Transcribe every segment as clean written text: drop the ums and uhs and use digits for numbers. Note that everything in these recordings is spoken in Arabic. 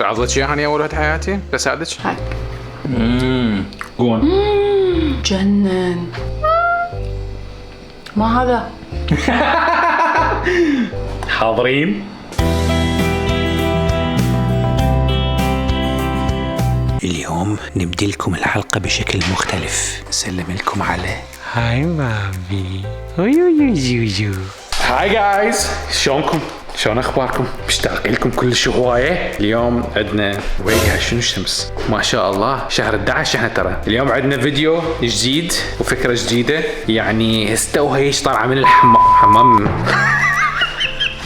عضلتش اياها اول وحده حياتي بساعدك. هاك قون جنن. ما هذا حاضرين. اليوم نبدي لكم الحلقة بشكل مختلف. نسلم لكم على هاي مامي. هاي جايز، شلونكم؟ شلون اخباركم؟ مشتاق لكم كلش هوايه. اليوم عندنا ويها شنو شمس ما شاء الله، شهر 11 احنا ترى. اليوم عندنا فيديو جديد وفكره جديده، يعني استوى ايش طالعه من الحمام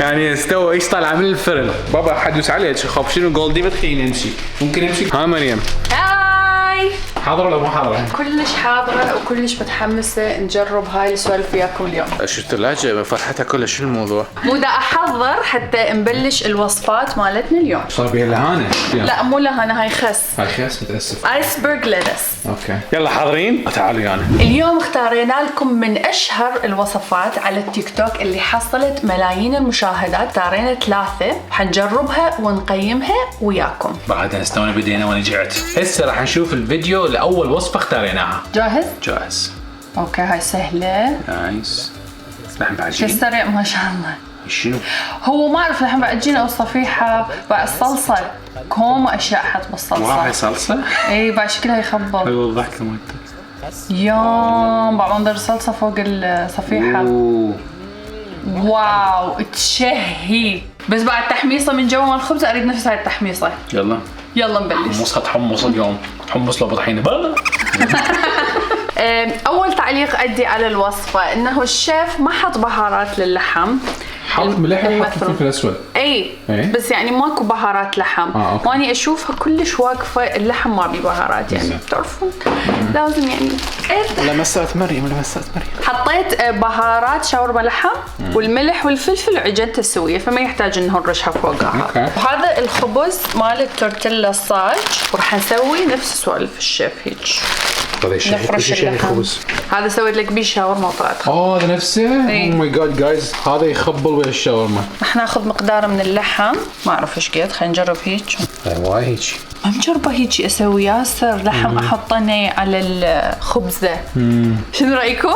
يعني استوى ايش طالعه من الفرن. بابا حدوس عليك خاف شنو جولدي ما تخليني امشي. ممكن امشي؟ ها مريم هاي. حاضره ولا مو حاضره؟ كلش حاضرة وكلش متحمسة نجرب هاي السوالف وياكم اليوم. شو الثلاجة فرحتها كلها؟ شو الموضوع؟ مو دا احضر حتى نبلش الوصفات مالتنا اليوم. صار بيها لهانة؟ لا مو لهنا، هاي خس. هاي خس متأسف. ايسبرغ ليتس. اوكي يلا حاضرين؟ تعالوا يعني. اليوم اختارينا لكم من اشهر الوصفات على التيك توك اللي حصلت ملايين المشاهدات. اختارينا 3 حنجربها ونقيمها وياكم. بعد استونا بدينا وانا جعت. هسه راح نشوف الفيديو لاول وصفة اختاريناها. جاهز؟ جاهز. اوكي هاي سهلة. نايس. لحم شو بعجين. السريع ما شاء الله. شنو؟ هو ما اعرف لحم بعجين او صفيحة بعد الصلصة. كوم اشياء حط بالصلصة. هاي صلصة؟ اي بعد شكلها يخبل. ايوه الضحكة مالته. يوم بعد منظر الصلصة فوق الصفيحة. واو تشهي. بس بعد تحميصة من جوا مال الخبز اريد نفس هاي التحميصة. يلا يلا نبلش. حمص اليوم. حمص لو بطحينة بلا. اول تعليق ادي على الوصفة انه الشيف ما حط بهارات للحم. حط ملح وحط فلفل اسود. اي بس يعني ماكو بهارات لحم. واني اشوفها كلش واقفه اللحم ما بيه بهارات يعني تعرفون لازم يعني لمسات مريم. حطيت بهارات شاورما لحم والملح والفلفل وعجنته سويه فما يحتاج انه نرشها فوقها. وهذا الخبز مال التورتيلا الصاج وراح نسوي نفس سوالف الشيف هيك. نفرش اللحم. هذا سويت لك بيه شاورما وطلعت. هذا نفسه. او ماي جاد جايز هذا يخبل ويا الشاورما. راح ناخذ مقدار من اللحم ما اعرف ايش قد. خلينا نجرب هيك. واي هيك ما مجربه هيك اسوي ياسر لحم احطني على الخبزه. شنو رايكم؟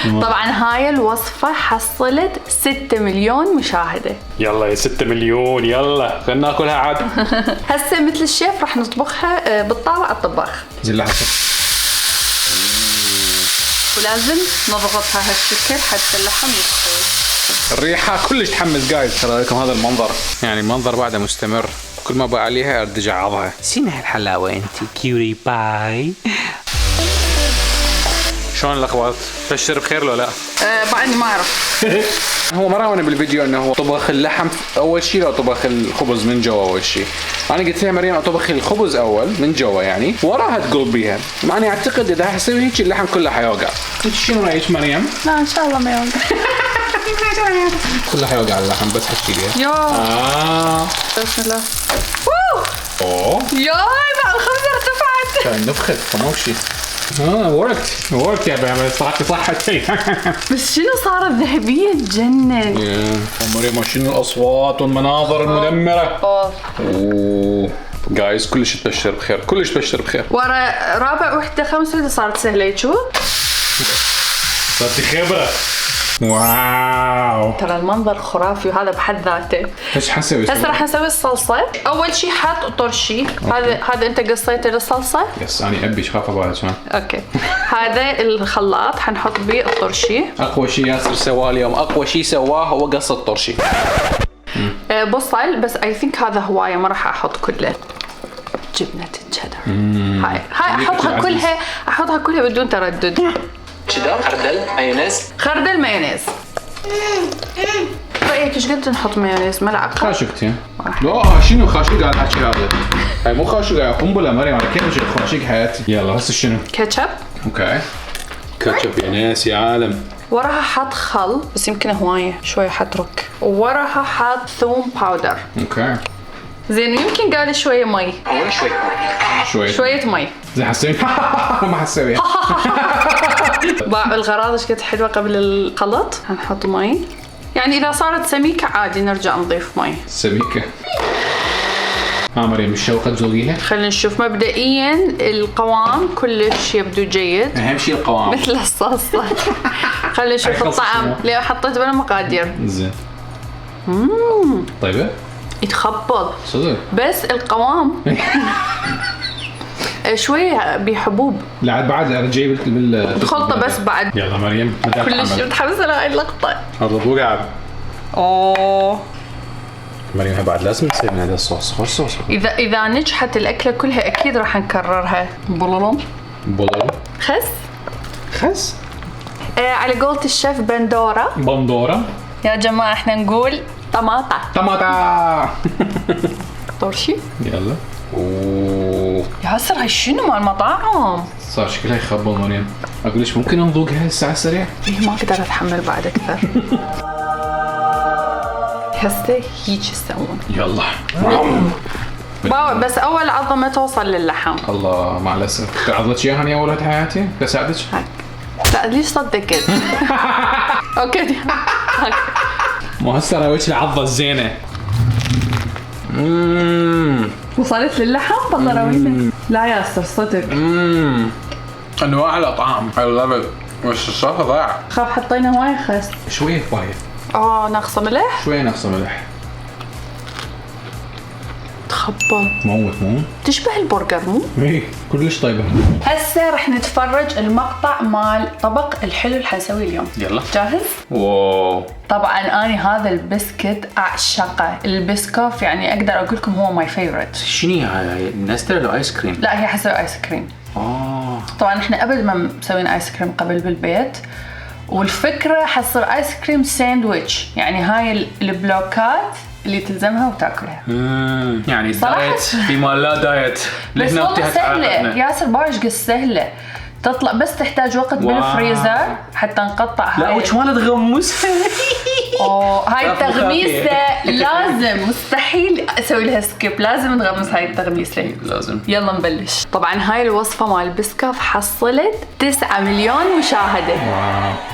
طبعا هاي الوصفه حصلت 6 مليون مشاهده. يلا يا 6 مليون يلا خلينا ناكلها عاد. هسه مثل الشيف راح نطبخها بالطاوه على الطباخ. زين لحظه. ولازم نضغطها هالشكل حتى اللحم يدخل. الريحه كلش تحمس جايز. ترى لكم هذا المنظر، يعني المنظر بعده مستمر. كل ما بقى عليها ارد اعضها. شنو هالحلاوه انت كيوري باي. شلون الاخبار؟ بشر بخير لو لا؟ بعدني ما اعرف. هو ما راونا بالفيديو انه هو طبخ اللحم اول شيء لو طبخ الخبز من جوا اول شيء. انا قلت لها مريم اطبخ الخبز اول من جوا يعني وراها تقلب بيها. معني اعتقد اذا حسوي هيك اللحم كله حيوقع. انت شنو رايك مريم؟ لا ان شاء الله ما يوقع. كله حيوقع اللحم بس حكي لي. بسم الله. اوه ياي مع الخبزه ارتفعت. كان نفخت مو شيء. وركت يا بابا. صحت شيء. بس شنو صارت ذهبيه تجنن. مريم شنو الاصوات والمناظر المدمره. اوه جايز كلش تبشر بخير. كلش تبشر بخير. ورا رابع وحده خامس وحده صارت سهله. شو صرتي خبره. واو ترى المنظر خرافي وهذا بحد ذاته. ايش حنسوي؟ هسه راح نسوي الصلصه. اول شيء حط طرشي. هذا انت قصيته للصلصه. يس انا ابي خاف ابالك شلون. اوكي هذا الخلاط حنحط بيه الطرشي. اقوى شيء ياسر سواه اليوم، اقوى شيء سواه هو قص الطرشي. بصل بس اي ثينك هذا هوايه ما راح احط كله. جبنه الشيدر. هاي احطها كلها بدون تردد. شيدر، خردل، مايونيز. خردل مايونيز. رايك ايش قد نحط مايونيز؟ ملعقه. خاشقتي. لا شنو خاشق قاعد احكي هذا؟ هاي مو خاشق هاي قنبله مريم. على كيف خاشق حياتي. يلا هسه شنو؟ كاتشب. اوكي كاتشب يا ناس يا عالم. وراها حط خل بس يمكن هوايه شوي حترك. ووراها حط ثوم باودر. اوكي زين يمكن قال شويه مي. شويه مي. زين حسوي. ما حسويها. باع الغراض ايش قد حلوه قبل الخلط. هنحط مي يعني اذا صارت سميكه عادي نرجع نضيف مي. سميكه. مريم مشوقة تذوقيها؟ خلينا نشوف. مبدئيا القوام كلش يبدو جيد اهم شيء القوام. مثل الصلصة. خلينا نشوف الطعم. ليه حطيت بالمقادير. زين. طيبة؟ يتخبط صدق؟ بس القوام شوية بحبوب. لا عاد بعد رجعي الخلطة بس بعد. يلا مريم كلش متحمسة لهاي اللقطة. هذا ذوق عاد. اوه مريم بعد لازم تصير من هذا الصوص. خوش صوص. إذا نجحت الأكلة كلها أكيد راح نكررها. بولولون. خس. على قولة الشيف بندورة. يا جماعة احنا نقول طماطة. طرشي. يلا. اوه ياسر هاي شنو مال مطاعم؟ صار شكلها يخبل مريم. اقول ليش ممكن نذوقها هسه على السريع؟ إيه ما اقدر اتحمل بعد اكثر. هسه هيك يسوون. يلا. بس اول عظمة توصل للحم. الله مع الاسف. عضلت اياها انا اول حياتي بساعدك. لا ليش صدقت؟ اوكي. مو هسه راويك العضة الزينة. وصلت للحم بطراوينه. لا ياسر صدق. انواع الاطعام I love it. بس الصلصة ضايعة. خاف حطينا هواي خس. شوية كفاية. ناقصة ملح. شوية ناقصة ملح. تخبط. مو تشبه البرجر مو؟ ايه كلش طيبة. هسه رح نتفرج المقطع مال طبق الحلو اللي حنسويه اليوم. يلا. جاهز؟ واو. طبعا انا هذا البسكت اعشقه. البسكوف يعني اقدر اقول لكم هو ماي فيفورت. شنو هاي نستر لو ايس كريم؟ لا هي حسوي ايس كريم. طبعا احنا ابد ما مسوين ايس كريم قبل بالبيت، والفكره حصير ايس كريم ساندويتش، يعني هاي البلوكات اللي تلزمها وتاكلها. يعني دايت فيما لا دايت. بس والله سهله ياسر، باش قد سهله تطلع، بس تحتاج وقت بالفريزر حتى نقطع هاي. لا وش مالت تغمس. هاي التغميسه لازم، مستحيل اسوي لها سكيب، لازم نغمس هاي التغميسه لازم. يلا نبلش. طبعا هاي الوصفه مال البسكوف حصلت 9 مليون مشاهده.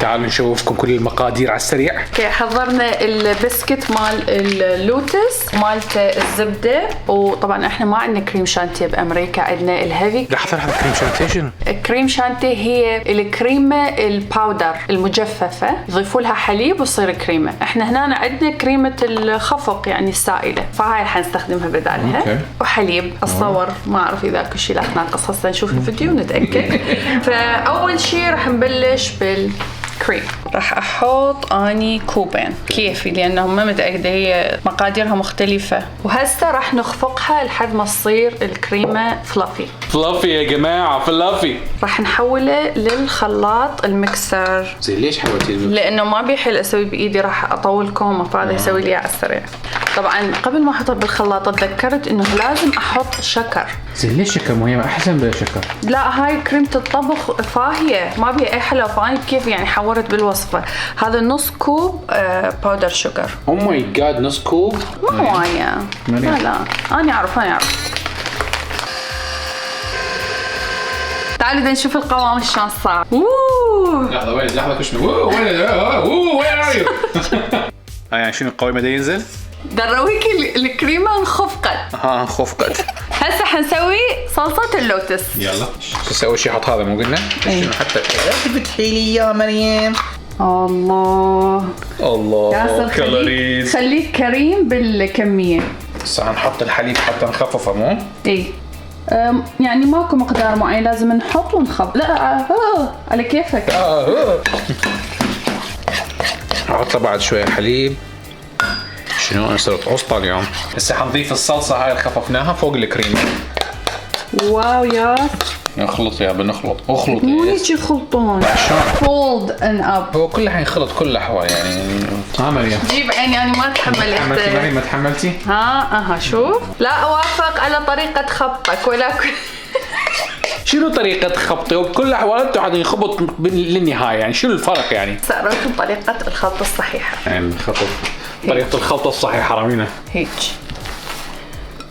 تعالوا نشوفكم كل المقادير على السريع. اوكي حضرنا البسكت مال اللوتس ومالته الزبده، وطبعا احنا ما عندنا كريم شانتيه بامريكا، عندنا الهيفي. لحظه كريم شانتيه شنو؟ الكريم شانتيه هي الكريمه الباودر المجففه، يضيفوا لها حليب وتصير كريمه. احنا هنا عندنا كريمه الخفق يعني السائله، فهاي حنستخدمها بدالها. وحليب اتصور، ما اعرف اذا اكو شيء ناقص، هسه نشوف الفيديو ونتاكد. فاول شيء راح نبلش بالكريم. راح احط اني كوبين كيفي لانهم ما متاكده، هي مقاديرها مختلفه. وهسه راح نخفقها لحد ما تصير الكريمه فلافي يا جماعه، فلافي. راح نحوله للخلاط المكسر. زين ليش حولتي؟ لانه ما بيحل اسوي بايدي، راح اطول كومه، فهذا يسوي لي على السريع. طبعا قبل ما احطه بالخلاط تذكرت انه لازم احط شكر. زين ليش شكر؟ مو هي احسن بلا شكر؟ لا هاي كريمه الطبخ فاهيه، ما بيها اي حلو، فاني بكيف يعني حورت بالوصفه. هذا نص كوب باودر شوجر. او ماي جاد، نص كوب؟ ما هوايه. لا انا اعرف. تعالوا بدنا نشوف القوام شلون صار. لحظه شنو؟ وين ار يعني شنو القوام بده ينزل؟ درويك الكريمه انخفقت. انخفقت. هسه حنسوي صلصه اللوتس. يلا نسوي شيء، حط هذا مو قلنا؟ شنو حتى فتحي لي يا مريم. الله كالوريز. خليك كريم بالكميه. هسه حنحط الحليب حتى نخففه مو؟ اي يعني ماكو مقدار معين، لازم نحط ونخفف. لا على كيفك. نحط بعد شويه حليب. شنو انا صرت عصطة اليوم. هسه حنضيف الصلصه هاي اللي خففناها فوق الكريمه. واو يا نخلط يا بنخلط. اخلط مو هيك يخلطون، فولد ان اب. هو كله حينخلط كل الاحوال يعني. مريم جيب عيني، انا ما تحملت. مريم ما تحملتي؟ شوف. لا اوافق على طريقه خبطك، ولكن شنو طريقة خبطه؟ وبكل الأحوال أنتوا قاعدين يخبط للنهاية، يعني شنو الفرق يعني؟ سأريكم طريقة الخلطة الصحيحة. يعني طريقة الخلطة الصحيحة رامينا. هيك.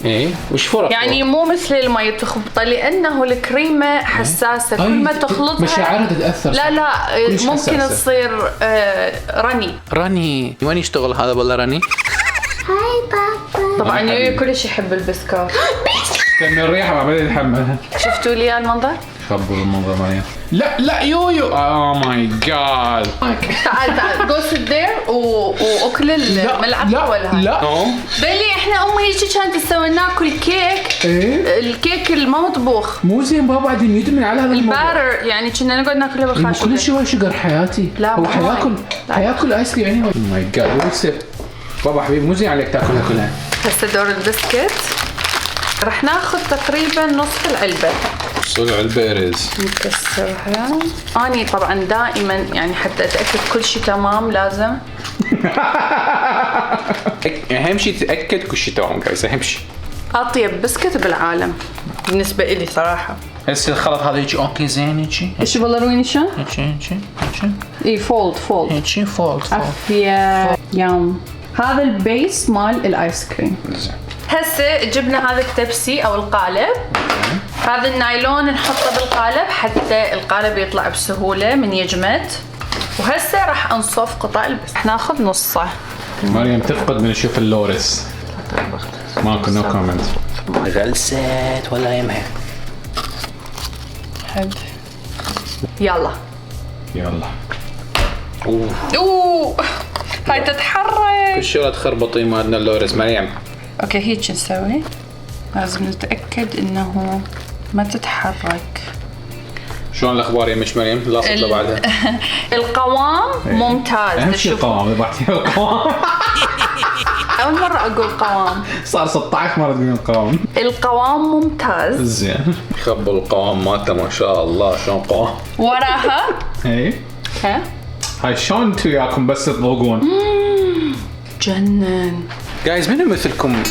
إيه؟ وش فرق؟ يعني مو مثل المي تخبطه، لأنه الكريمة حساسة، كل ما تخلطها مشاعرها تتأثر. لا ممكن تصير رني. وين يشتغل هذا بالله رني؟ هاي بابا. طبعا يويو كلش يحب البسكوت. من الريحة ما بدي اتحملها. شفتوا لي المنظر؟ خبر المنظر مريم. لا يويو. اوه ماي جاد. تعال جو سيت ذير واكل الملعب ولا هاي. لا بلي احنا امي هيك كانت تسوي ناكل كيك. ايه الكيك المطبوخ مو زين بابا قاعدين يدمن على هذا الموضوع. البارر يعني كنا نقعد ناكله بالخاشوق. كل شيء شجر حياتي. لا هو حياكل ايس كريم يعني. اوه ماي جاد ويصير بابا حبيبي مو زين عليك تاكلها كلها. هسه دور البسكت رح ناخذ تقريبا نصف العلبه. صنع البارز نكسرها. اني طبعا دائما يعني حتى اتاكد كل شيء تمام لازم اهم شيء تتاكد كل شيء تمام جايز. اهم شيء اطيب بسكت بالعالم بالنسبه لي صراحه. هسه الخلط هذا يجي اوكي زين يجي. ايش والله رويني شلون؟ يجي اي فولد يجي فولد. عافيه يوم. هذا البيس مال الايس كريم. هسه جبنا هذا التبسي او القالب. هذا النايلون نحطه بالقالب حتى القالب يطلع بسهوله من يجمد. وهسه راح انصف قطع البس. راح ناخذ نصه. مريم تفقد من تشوف اللورس. ماكو نو كومنت. غلست ولا يمها. حد يلا اوه هاي تتحرك. كل شغله تخربطي مالنا اللورس مريم. اوكي هيك نسوي. لازم نتاكد انه ما تتحرك. شلون الاخبار يا مش مريم؟ لا صوت بعدها. القوام ممتاز. اهم شيء القوام. اذا بعطيها القوام اول مره اقول قوام. صار 16 مره تقولين القوام. القوام ممتاز زين. خبر القوام مالته ما شاء الله شلون قوام. وراها اي ها هاي شلون انتو وياكم بس تذوقون. جنن. جايز منو مثلكم؟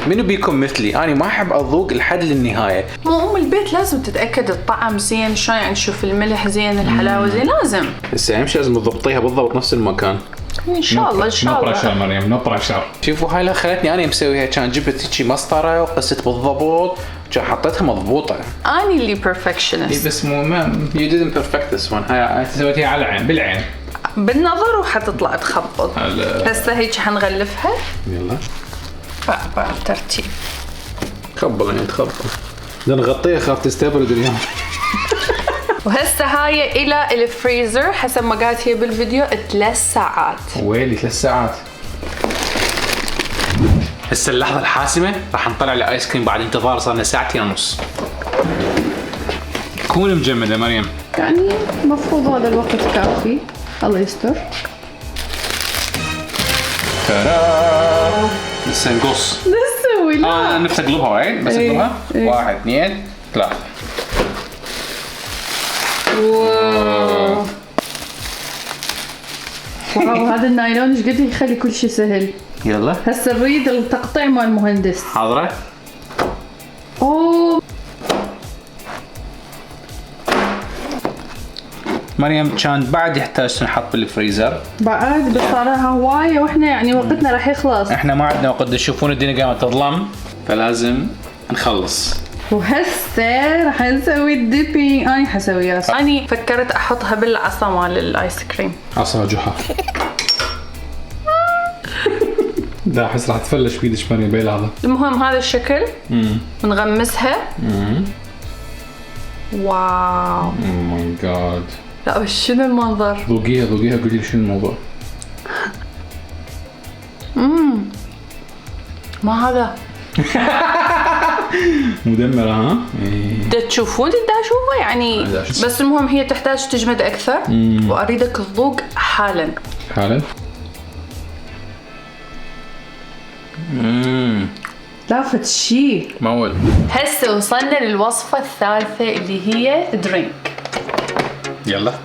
منو بيكم مثلي؟ انا ما احب اذوق لحد للنهايه. مو ام البيت لازم تتاكد الطعم زين شلون يعني تشوف الملح زين الحلاوه زين لازم. بس اهم شيء لازم تضبطيها بالضبط نفس المكان. ان شاء الله ان شاء الله. نو بريشر مريم نو بريشر. شوفوا هاي لا خلتني انا مسويها. كان جبت هيجي مسطره وقست بالضبط كان حطيتها مضبوطه. اني اللي بيرفكشنست. بس مو ما يو ديدنت بيرفكت ذس ون. هاي سويتيها على العين بالعين بالنظر وحتطلع تخبط. هسه هيك حنغلفها. يلا ترتيب. خبل يعني تخبل. بدنا نغطيها خاف تستبرد اليوم. وهسه هاي الى الفريزر حسب ما قالت هي بالفيديو 3 ساعات. ويلي 3 ساعات. هسه اللحظة الحاسمة راح نطلع الايس كريم بعد انتظار صار لنا 2.5 ساعة. كون مجمدة مريم. يعني المفروض هذا الوقت كافي. الله يستر. ترى لسه نقص. نسوي لا نفسي اقلبها وايد بس اقلبها. 1 2 3. واو هذا النايلون ايش قد يخلي كل شيء سهل. يلا هسه نريد التقطيع مال المهندس. حاضرة. اوه مريم كان بعد يحتاج نحط بالفريزر بعد بس صارها هوايه واحنا يعني وقتنا راح يخلص. احنا ما عندنا وقت. تشوفون الدنيا قامت تظلم فلازم نخلص. وهسه راح نسوي الديبي. اني حسويها. اني فكرت احطها بالعصا مال الايس كريم. عصا جحا. لا احس راح تفلش بيدش مريم باي لحظه. المهم هذا الشكل ونغمسها. واو اوه ماي جاد. لا بس شنو المنظر. ذوقيها قولي لي شنو الموضوع. ما هذا مدمرة ها؟ دا تشوفون دا اشوفه يعني. بس المهم هي تحتاج تجمد اكثر. واريدك تذوق حالا. لا فت شي مول. هسه وصلنا للوصفة الثالثة اللي هي درينك.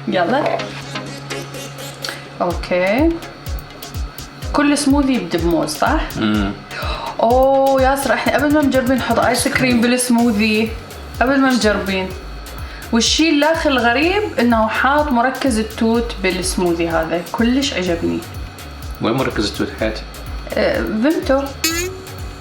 يلا اوكي. كل سموذي يبدأ بموز صح؟ اوه ياسر احنا قبل ما مجربين نحط ايس كريم بالسموذي. قبل ما مجربين. والشي الاخر الغريب انه حاط مركز التوت بالسموذي هذا. كلش عجبني. وين مركز التوت حياتي؟ فيمتو.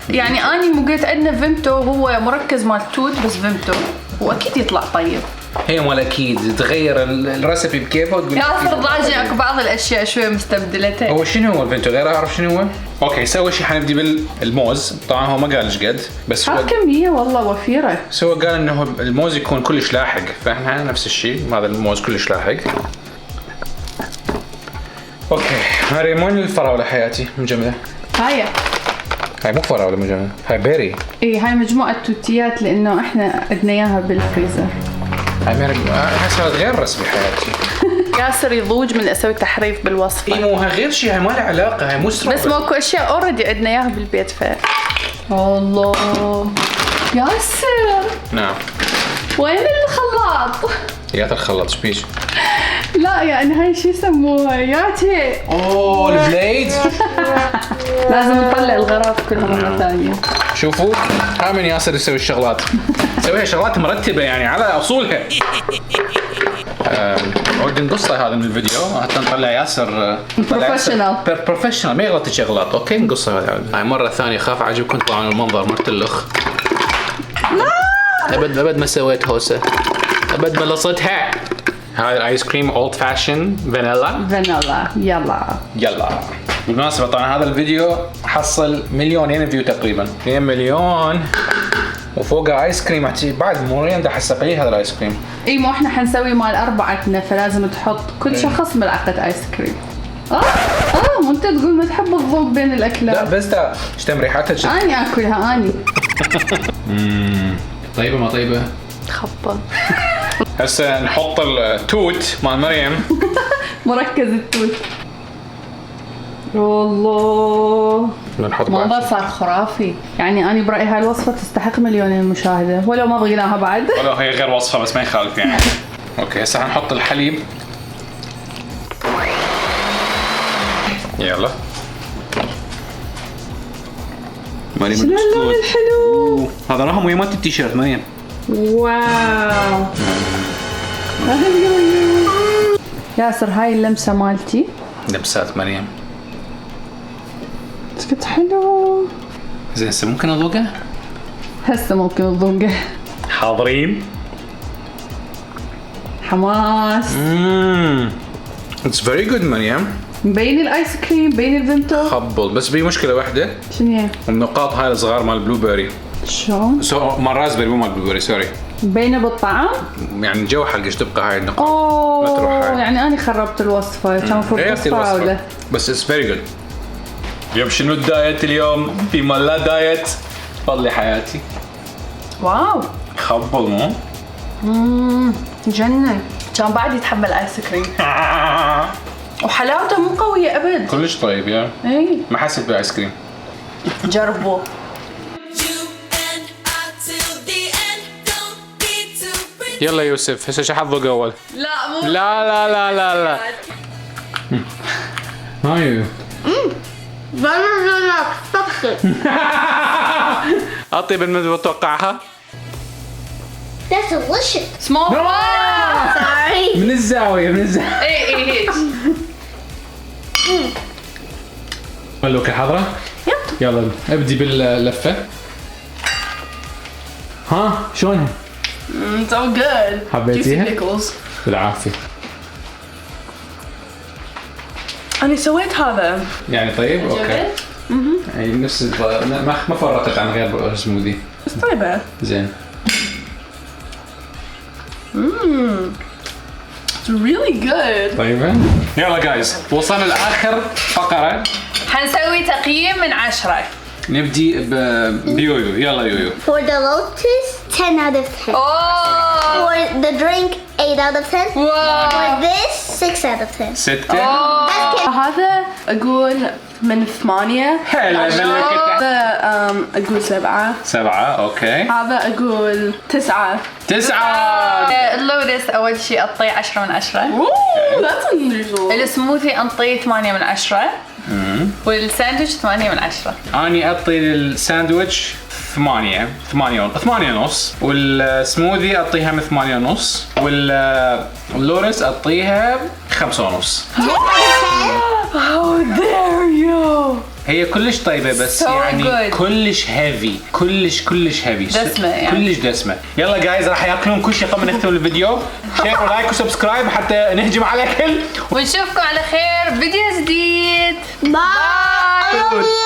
يعني اني مو قلت عندنا فيمتو هو مركز مال التوت بس فيمتو واكيد يطلع طيب. هي مال اكيد تغير الريسبي بكيفه وتقول ياسر ضاجي اكو بعض الاشياء شويه مستبدلتها. هو شنو هو الفينتو غير اعرف شنو هو. اوكي اول شيء حنبدي بالموز. طبعا هو ما قال ايش قد بس هو كميه والله وفيره. سو قال انه الموز يكون كلش لاحق فاحنا نفس الشيء هذا الموز كلش لاحق. اوكي مريم وين الفراوله حياتي مجمده؟ هاي مو فراوله مجمده هاي بيري. اي هاي مجموعه توتيات لانه احنا عندنا اياها بالفريزر. هاي مريم هاي صارت غير رسمي حياتي. ياسر يضوج من اسوي تحريف بالوصفه. اي مو هاي غير شيء هاي ما لها علاقه هاي مو بس ماكو اشياء اوريدي عندنا اياها بالبيت الله ياسر نعم وين الخلاط؟ يا الخلاط ايش بيش؟ لا يعني هاي شو يسموها ياتي. اوه البليد. لازم نطلع الغراض كلها مرة ثانية. شوفوا ها من ياسر يسوي الشغلات يسويها شغلات مرتبة يعني على أصولها. ودي نقصها هذا من الفيديو حتى نطلع ياسر بروفيشنال ما يغلط شغلات. اوكي نقصها هاي مرة ثانية. خاف عجبكم طبعا المنظر مرت اللخ. ابد ما سويت هوسة ابد ما لصتها. هذا الايس كريم اولد فاشن فانيلا. يلا بالمناسبة طبعا هذا الفيديو حصل 2,000,000 فيو تقريبا 2,000,000 وفوقه ايس كريم بعد مورين ده حسب لي هذا الايس كريم. اي مو احنا حنسوي مال 4 فلازم تحط كل شخص ملعقة ايس كريم. مو انت تقول ما تحب الضوء بين الاكلات. لا بس ده اشتم ريحتها اني اكلها اني. طيبة ما طيبة؟ خبل. هسه نحط التوت مال مريم. مركز التوت. والله منظر صار خرافي. يعني أنا برأيي هاي الوصفة تستحق 2,000,000 مشاهدة ولو ما بقيناها بعد. ولو هي غير وصفة بس ما يخالف يعني. اوكي هسه حنحط الحليب. يلا مريم شنو اللون الحلو هذا رقم وهي مالت التيشيرت مريم. واو ياسر هاي اللمسة مالتي. لمسات مريم كنت حلو. زين هسه ممكن اذوقه؟ هسه ممكن تذوقه. حاضرين؟ حماس. It's very good مريم. مبين الايس كريم مبين الفينتو. خبل بس بي مشكلة واحدة. شنو هي؟ النقاط هاي الصغار مال البلو بيري. شلون؟ مال رازبري مو مال بلو بيري سوري. مبينة بالطعم؟ يعني جو حقش تبقى هاي النقاط. اوه ما تروح هاي. يعني انا خربت الوصفة كان المفروض غيرتي الوصفة بس it's very good. اليوم شنو الدايت اليوم؟ في مال لا دايت. فضلي حياتي. واو خبل مو؟ جنن. كان بعد يتحمل ايس كريم. وحلاوته مو قوية ابد. كلش طيب يا. اي ما حسيت بايس كريم. جربوا. يلا يوسف هسه شو حظك اول؟ لا مو لا هاي اطيب من متوقعها. That's delicious. small. Sorry. من الزاوية اي هيك. ملوكة حاضرة؟ يلا ابدي باللفة. ها شلونها؟ So good. حبيتيها؟ Juicy pickles. بالعافية. أنا سويت هذا. يعني طيب اوكي. يعني نفس ما فرقت عن غير سموذي. بس طيبة. زين. It's really good. طيبة. يلا جايز وصلنا لآخر فقرة. حنسوي تقييم من 10. نبدي بيويو. يلا يويو. For the lotus, 10 out of 10. أوه. For the drink, 8 out of 10. واو. For this, 6 out of 10. 6. هذا أقول من 8. حلو ملكة. هذا أقول 7. 7 اوكي. هذا أقول 9. 9. اللودس أول شيء أعطيه 10 من 10. That's unusual. السموثي أنطيه 8 من 10. والساندويتش 8 من 10. اني اعطي الساندويتش 8 ونص والسموذي اعطيها من 8 ونص واللورس اعطيها 5 ونص. How dare you! هي كلش طيبة بس So يعني good. كلش هيفي، كلش هيفي، دسمة يعني. كلش دسمة. يلا جايز راح ياكلون كل شيء قبل ما نختم الفيديو. شير ولايك وسبسكرايب حتى نهجم على الكل. ونشوفكم على خير فيديو جديد. Bye.